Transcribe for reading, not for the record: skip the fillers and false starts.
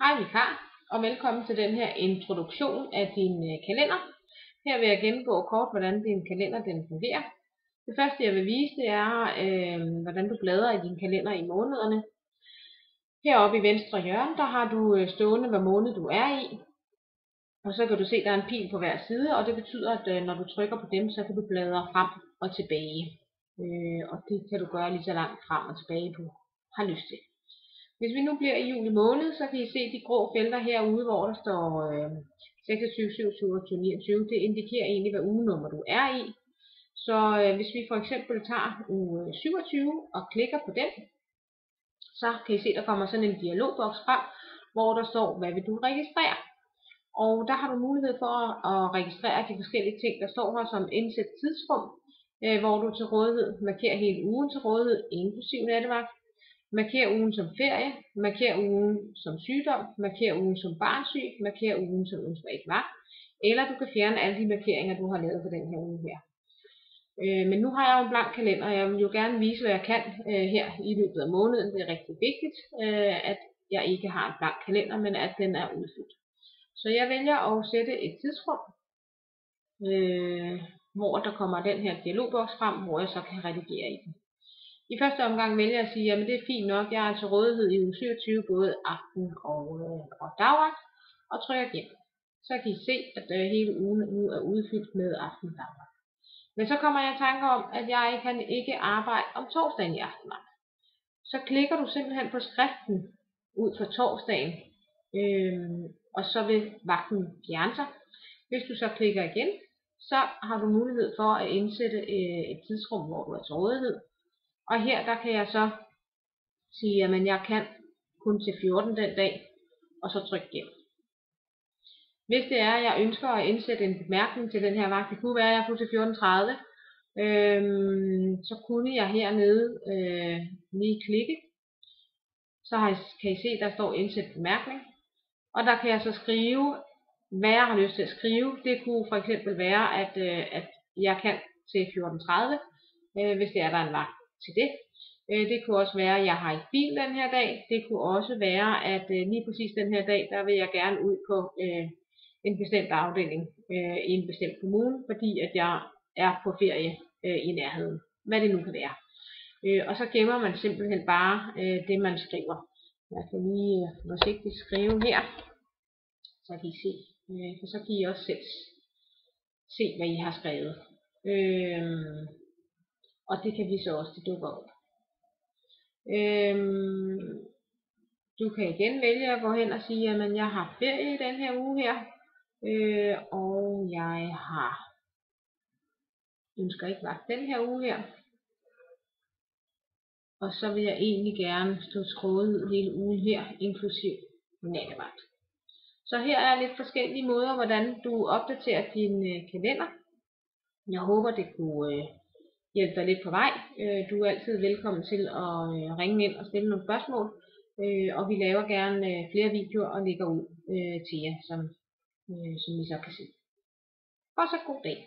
Hej vikar, og velkommen til den her introduktion af din kalender. Her vil jeg gennemgå kort, hvordan din kalender den fungerer. Det første jeg vil vise, det er, hvordan du bladrer i din kalender i månederne. Heroppe i venstre hjørne, der har du stående, hvad måned du er i. Og så kan du se, at der er en pil på hver side, og det betyder, at når du trykker på dem, så kan du bladre frem og tilbage. Og det kan du gøre lige så langt frem og tilbage, du har lyst til. Hvis vi nu bliver i juli måned, så kan I se de grå felter herude, hvor der står 26, 27, 28, 29. Det indikerer egentlig, hvad ugenummer du er i. Så hvis vi for eksempel tager uge 27 og klikker på den, så kan I se, der kommer sådan en dialogboks frem, hvor der står, hvad vil du registrere? Og der har du mulighed for at registrere de forskellige ting, der står her som indsæt tidsrum, hvor du til rådighed markerer hele ugen til rådighed, inklusiv nattevagt. Marker ugen som ferie, marker ugen som sygdom, marker ugen som barnsyg, marker ugen som ikke var, eller du kan fjerne alle de markeringer, du har lavet for den her uge her. Men nu har jeg jo en blank kalender, og jeg vil jo gerne vise, hvad jeg kan her i løbet af måneden. Det er rigtig vigtigt, at jeg ikke har en blank kalender, men at den er udfyldt. Så jeg vælger at sætte et tidsrum, hvor der kommer den her dialogboks frem, hvor jeg så kan redigere i den. I første omgang vælger jeg at sige, at det er fint nok, jeg er til rådighed i uge 27, både aften og dagvagt, og trykker gennem. Så kan I se, at hele ugen nu er udfyldt med aften og dagvagt. Men så kommer jeg i tanke om, at jeg kan ikke arbejde om torsdagen i aftenvagt. Så klikker du simpelthen på skriften ud for torsdagen, og så vil vagten fjerne sig. Hvis du så klikker igen, så har du mulighed for at indsætte et tidsrum, hvor du er til rådighed. Og her der kan jeg så sige, at jeg kan kun til 14 den dag, og så trykke gennem. Hvis det er, at jeg ønsker at indsætte en bemærkning til den her vagt, det kunne være, at jeg kunne til 14.30, så kunne jeg hernede lige klikke. Så kan I se, der står indsæt bemærkning. Og der kan jeg så skrive, hvad jeg har lyst til at skrive. Det kunne for eksempel være, at jeg kan til 14.30, hvis det er, der er en vagt til det. Det kunne også være, at jeg har i bil den her dag. Det kunne også være, at lige præcis den her dag, der vil jeg gerne ud på en bestemt afdeling i en bestemt kommune, fordi at jeg er på ferie i nærheden. Hvad det nu kan være. Og så gemmer man simpelthen bare det, man skriver. Jeg kan lige forsigtigt skrive her, så kan I se. For så kan I også selv se, hvad I har skrevet. Og det kan vi så også, det dukker op. Du kan igen vælge at gå hen og sige, at jeg har ferie i den her uge her, og jeg ønsker ikke vagt den her uge her, og så vil jeg egentlig gerne stå til rådighed hele ugen her, inklusiv nattevagt. Så her er lidt forskellige måder, hvordan du opdaterer din kalender. Jeg håber, det kunne hjælpe dig lidt på vej. Du er altid velkommen til at ringe ind og stille nogle spørgsmål. Og vi laver gerne flere videoer og lægger ud til jer, som I så kan se. Og så god dag.